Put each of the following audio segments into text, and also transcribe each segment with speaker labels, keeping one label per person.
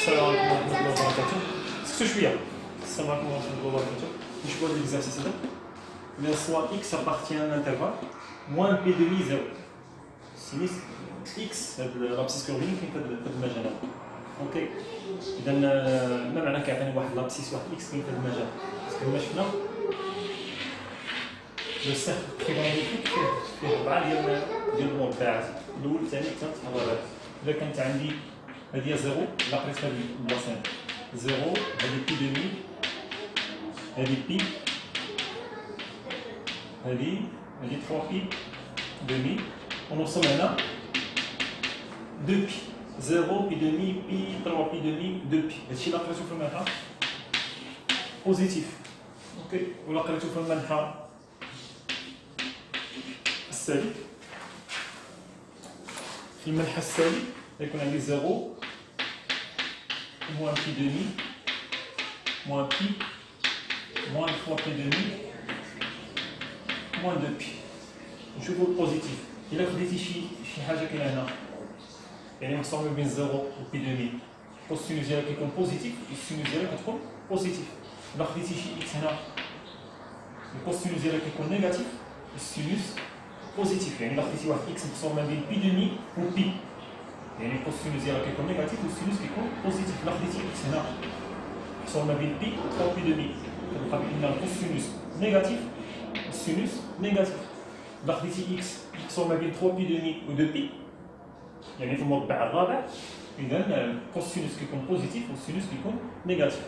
Speaker 1: السلام عليكم ورحمة الله وبركاته. سكتوا شوية. السلام عليكم ورحمة الله وبركاته. نشوفوا هذا l'exercice هذا. Mais soit x appartient à un intervalle moins p demi 0. Sinus x l'abscisse curviligne كاين في هذا المجال. اوكي. إذا ما معنى كيعطيني واحد l'abscisse واحد x كاين في هذا المجال؟ باسكو كما شفنا لو سيركل تريغونوميتريك فيه 4 ديال المربعات. الأول الثاني الثالث الرابع. إذا كانت عندي هذه زيرو لابريس هذه البلاصه زيرو هذه بي دمي هذه بي هذه 3 بي دمي ونوصل هنا 2 بي 0 بي دمي بي 3 بي دمي 2 بي. هادشي اللي قريتو في المنحى بوزيتيف. اوكي. ولا قريتو في المنحى السالب في المنحى السالب يكون عندي 0 moins pi demi, moins pi, moins 3 pi demi, moins 2 pi. نشوفوا البوزيتيف. إلا خديتي شي حاجة كاينة هنا يعني مقسومة بين 0 و بي دمي، الكوسينوس ديالها كيكون بوزيتيف والسينوس ديالها كتكون بوزيتيف. إلا خديتي شي إكس هنا الكوسينوس ديالها كيكون نيجاتيف والسينوس بوزيتيف. يعني إلا خديتي واحد إكس مقسومة بين بي دمي و بي يعني الكوسينوس ديالها كيكون نيجاتيف والسينوس كيكون بوزيتيف. إلا خديتي إكس هنا محصور ما بين بي و 3 بي دمي كتلقى بأن الكوسينوس نيجاتيف والسينوس نيجاتيف. إلا خديتي إكس محصور ما بين 3 بي دمي و 2 بي يعني في المربع الرابع إذا الكوسينوس كيكون بوزيتيف والسينوس كيكون نيجاتيف.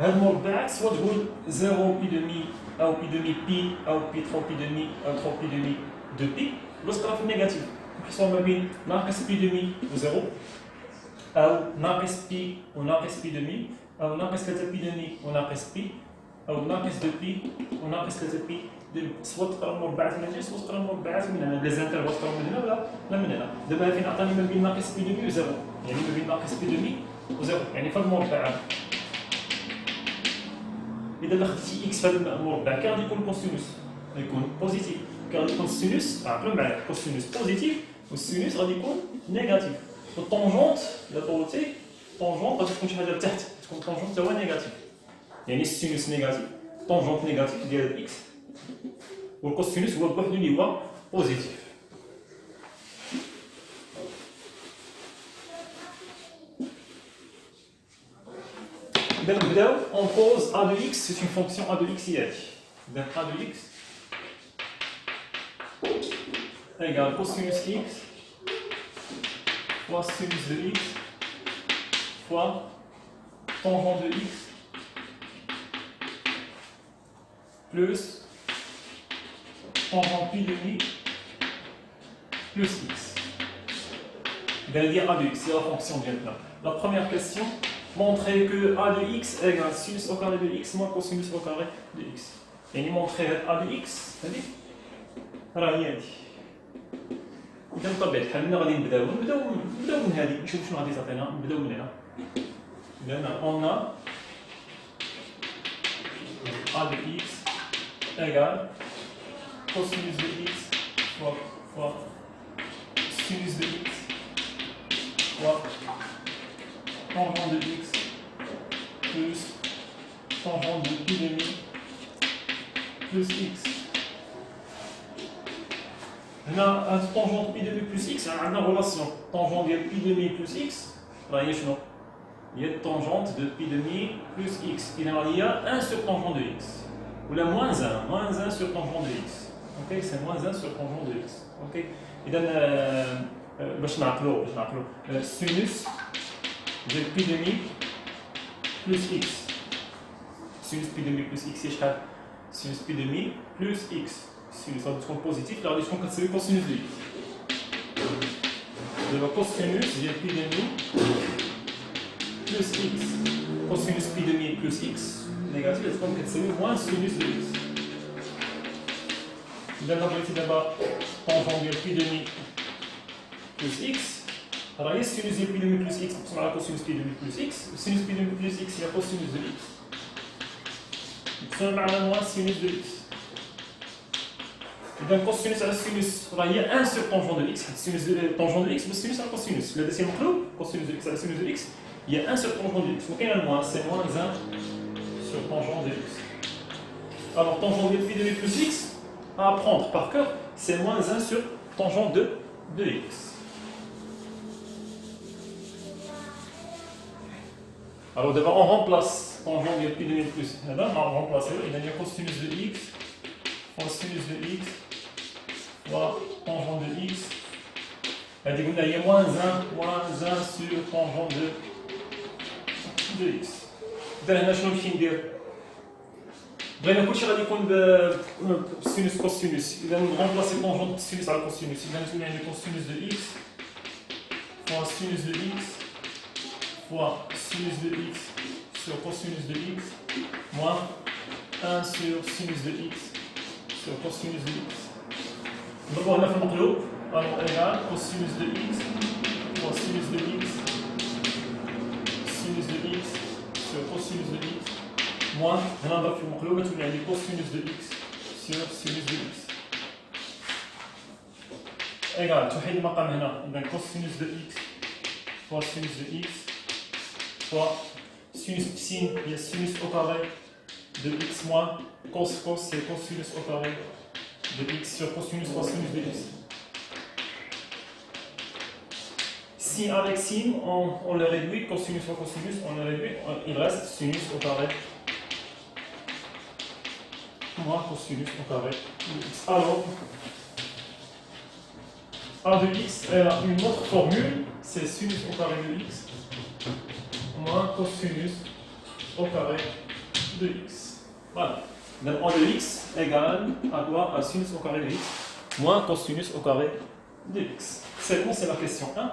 Speaker 1: هاد المربعات سوا تقول 0 بي دمي أو بي دمي بي أو بي 3 بي دمي أو 3 بي دمي 2 بي ولا تقرا في النيجاتيف محصور ما بين ناقص بي دمي و 0 أو ناقص بي وناقص بي دمي أو ناقص 3 بي دمي وناقص بي أو ناقص 2 بي وناقص 3 بي دمي. سوا تقرا المربعات من هنا سوا تقرا المربعات من هنا. لي زانترفال تقراو من هنا ولا من هنا. دابا فين عطاني ما بين ناقص بي دمي و 0 يعني ما بين ناقص بي دمي و 0 يعني في المربعات. إذا لا خديتي إكس في هذا المربع كي غادي يكون الكوسينوس غيكون بوزيتيف كي غادي يكون السينوس عقلوا معايا الكوسينوس بوزيتيف والسينوس غادي يكون نيجاتيف. والطونجونت إلا طولتي طونجونت غادي تكون شي حاجة لتحت تكون طونجونت تا هو نيجاتيف يعني السينوس نيجاتيف طونجونت نيجاتيف ديال إكس والكوسينوس هو بوحدو اللي هو بوزيتيف. إذا نبداو on pose a de x c'est une fonction a de x هي هادي. إذا a de x égale cosinus x fois sinus de x fois tangent de x plus tangent pi demi plus x. C'est-à-dire a de x, c'est la fonction maintenant. La première question, montrer que a de x égale sinus au carré de x moins cosinus au carré de x. يعني montrer a de x هذه راه هي هذه. إذا بطبيعة الحال ملي غادي نبداو من هذه نشوف شنو غادي تعطينا. نبداو من هنا. إذا on a a de x égale cosinus de x fois sinus de x fois tangent de x plus tangent de pi demi plus x. هنا هاد tangent pi demi plus x عندنا relation tangent ديال pi demi plus x راه هي شنو؟ هي tangent de pi demi plus x. إذا هي 1 sur tangent de x ولا moins 1 sur tangent de x. OK c'est moins 1 sur tangent de x. OK إذا باش نعقلو sinus de pi demi plus x. Sinus pi demi plus x هي شحال؟ sinus pi demi plus x. sinus غادي تكون بوزيتيف غادي تكون كتساوي cosinus de x. دابا cosinus ديال pi demi plus x. cosinus pi demi plus x négatif غادي تكون كتساوي moins sinus de x. إذا بغيتي دابا tangent ديال pi demi plus x راه هي السينوس ديال بي دمي بلس اكس مقسوم على كوسينوس بي دمي بلس اكس والسينوس بي دمي بلس اكس هي كوسينوس دو اكس مقسوم على موان سينوس دو اكس إذا cosinus على sinus راه هي 1 sur tangent de x. Sinus tangent de x بالsinus على cosinus. Le deuxième مقلوب cosinus de x على sinus de x il y a 1 sur tangent de x. وكاين الموان c'est moins 1 sur tangent de x. Alors tangent de pi de x plus x à apprendre par cœur c'est moins 1 sur tangent de x. Alors d'abord on remplace tangent de pi de x plus. Là on remplace il y a cosinus de x fois sinus de x fois tangent de x. Il y a moins 1 sur tangent de x. إذا هنا شنو نمشي ندير؟ بغينا كلشي غادي يكون بسينوس كوسينوس. إذا نغومبلاسي طونجون سينوس على كوسينوس. إذا تولي عندي كوسينوس دو إكس فوا سينوس دو إكس فوا سينوس دو إكس sur cosinus de x moins 1 sur sinus de x sur cosinus de x. نضربو هنا في المقلوب. Alors égal cosinus de x fois sinus de x sinus de x sur cosinus de x moins هنا نضرب في المقلوب تولي عندي cosinus de x sur sinus de x égal توحيد المقام هنا إذا cosinus de x fois sinus de x fois sinus sin il y a sinus au carré de x moins cos c'est cosinus au carré de x sur cosinus fois sinus de x. Sin avec sin, on le réduit, cosinus fois cosinus, on le réduit, il reste sinus au carré moins cosinus au carré de x. Alors, a de x, elle a une autre formule, c'est sinus au carré de x moins cosinus au carré de x. Voilà. Donc, a de x égale à quoi? À sinus au carré de x moins cosinus au carré de x. C'est bon, c'est la question 1.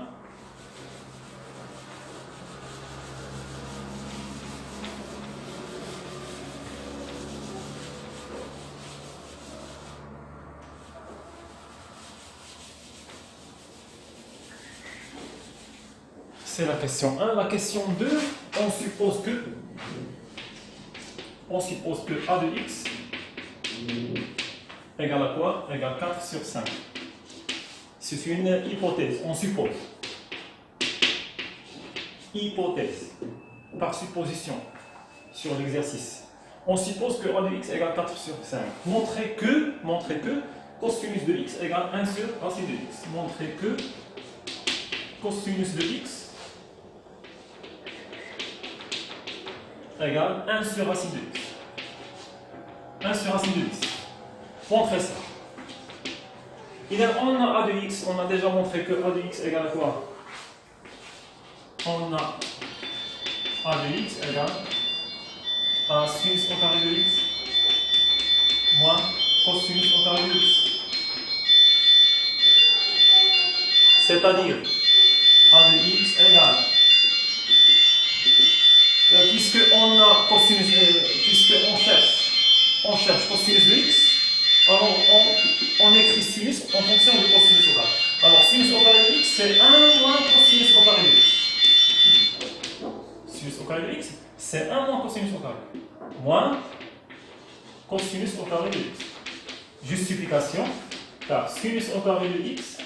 Speaker 1: C'est la question 1. La question 2, on suppose que a de x égale à quoi? Égale 4 sur 5. C'est une hypothèse, on suppose. Hypothèse, par supposition, sur l'exercice. On suppose que a de x égale 4 sur 5. Montrez que cosinus de x égale 1 sur racine de x. Montrez que cosinus de x égale 1 sur racine de x. 1 sur racine de x. Montrez ça. Et là, on a a de x, on a déjà montré que a de x égale à quoi? On a a de x égale à sinus au carré de x moins cosinus au carré de x. C'est-à-dire a de x égale puisqu'on a cosinus, puisqu'on cherche cosinus de x, alors on écrit sinus en fonction du cosinus au carré. Alors sinus au carré de x c'est 1 moins cosinus au carré de x. Sinus au carré de x c'est 1 moins cosinus au carré. Moins cosinus au carré de x. Justification, car sinus au carré de x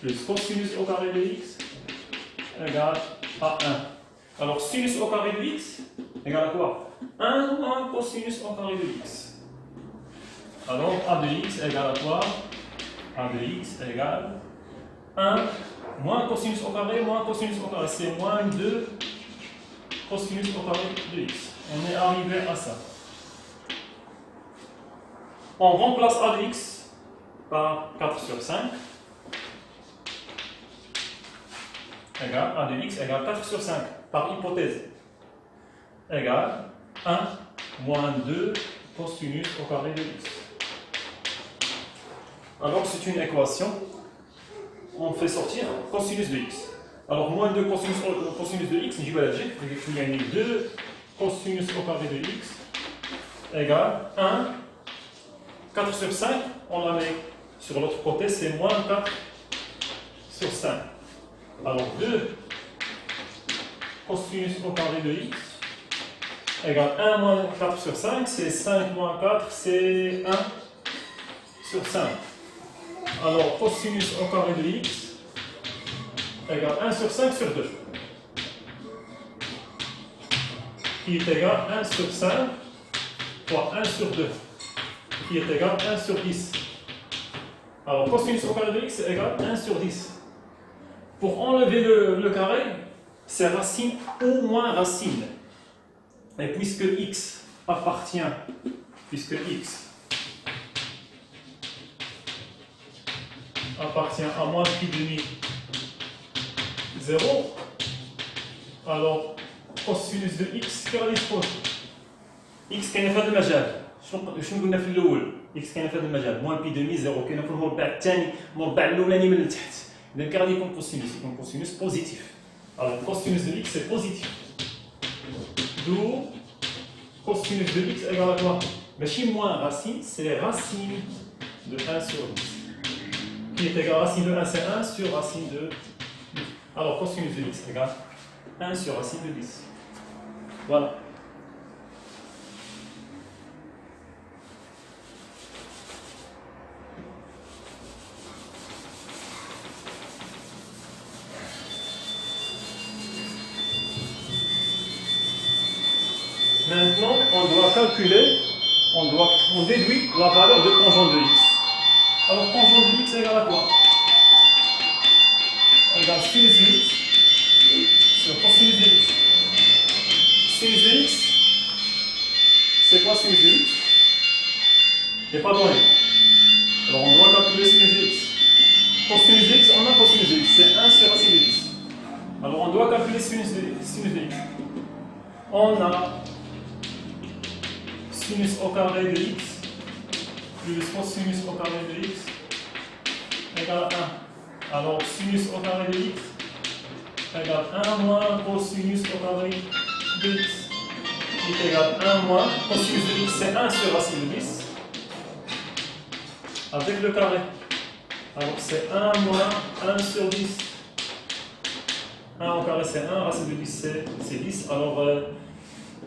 Speaker 1: plus cosinus au carré de x égale à 1. Alors sinus au carré de x égale à quoi? 1 moins cosinus au carré de x. Alors a de x égale à quoi? A de x égale 1 moins cosinus au carré moins cosinus au carré. C'est moins 2 cosinus au carré de x. On est arrivé à ça. On remplace a de x par 4 sur 5 égale a de x égale 4 sur 5 par hypothèse égale 1 moins 2 cosinus au carré de x. Alors c'est une équation, on fait sortir cosinus de x. Alors moins 2 cosinus de x, il y a 2 cosinus au carré de x égale 1, 4 sur 5, on la met sur l'autre côté, c'est moins 4 sur 5. Alors 2 cosinus au carré de x égale 1 moins 4 sur 5, c'est 5 moins 4, c'est 1 sur 5. Alors, cosinus au carré de x égale 1 sur 5 sur 2. Qui est égal à 1 sur 5 fois 1 sur 2. Qui est égal à 1 sur 10. Alors, cosinus au carré de x est égal à 1 sur 10. Pour enlever le carré, c'est racine ou moins racine. Et puisque x appartient, à moins pi demi 0, alors cosinus de x كغادي تكون x كاينه في هذا المجال. شنو قلنا في الاول؟ x كاينه في هذا المجال موان بي دمي 0 كاينه في المربع الثاني، المربع الاولاني من التحت. اذا كان غادي يكون كوسينوس بوزيتيف. alors cosinus de x c'est positif. d'où cosinus de x égale à quoi? ماشي moins racine, c'est racine de 1 sur 10. Qui est égal à racine de 1, c'est 1 sur racine de 10. Alors cosinus de x égale 1 sur racine de 10. Voilà. Maintenant, on doit calculer, on déduit la valeur de tangente de x. Alors, tangente de x égale à quoi? Égale sinus de x sur cosinus de x. Sinus de x, c'est quoi sinus de x? Il n'est pas donné. Alors, on doit calculer sinus de x. Cosinus de x, on a cosinus de x, c'est 1 sur racine de 10. Alors, on doit calculer sinus de x. On a sinus au carré de x plus cosinus au carré de x égale 1. Alors, sinus au carré de x égale 1 moins cosinus au carré de x qui est égal à 1 moins cosinus de x, c'est 1 sur racine de 10 avec le carré. Alors, c'est 1 moins 1 sur 10. 1 au carré, c'est 1, racine de 10, c'est 10. Alors,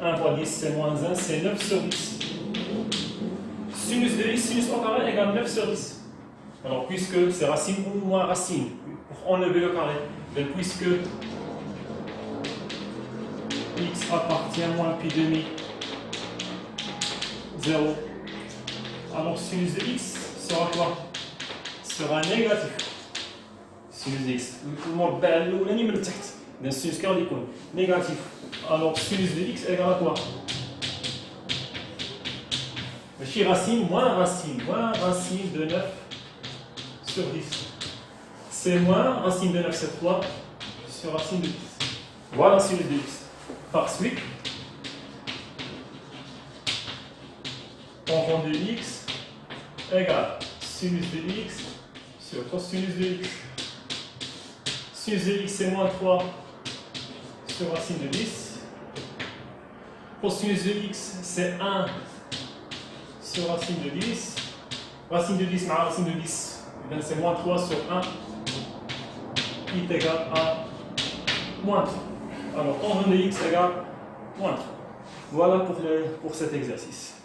Speaker 1: 1 fois 10, c'est moins 1, c'est 9 sur 10. Sinus de x, sinus au carré égale 9 sur 10. Alors, puisque c'est racine ou moins racine, pour enlever le carré, donc puisque x appartient à moins pi demi 0, alors sinus de x sera quoi? Sera négatif. Sinus de x. المربع الأولاني من التحت. إذا السينوس كان غادي يكون négatif. Alors sinus de x égale à quoi? Machine racine, moins racine de 9 sur 10. C'est moins racine de 9 cette fois sur racine de 10. Voilà sinus de x. Par suite, tangente de x égale sinus de x sur cosinus de x. Sinus de x c'est moins 3 sur racine de 10. Cosinus de x c'est 1 sur racine de 10. Racine de 10 ma racine de 10, c'est moins 3 sur 1 qui est égal à moins 3. Alors tangente de x égale moins 3. Voilà pour cet exercice.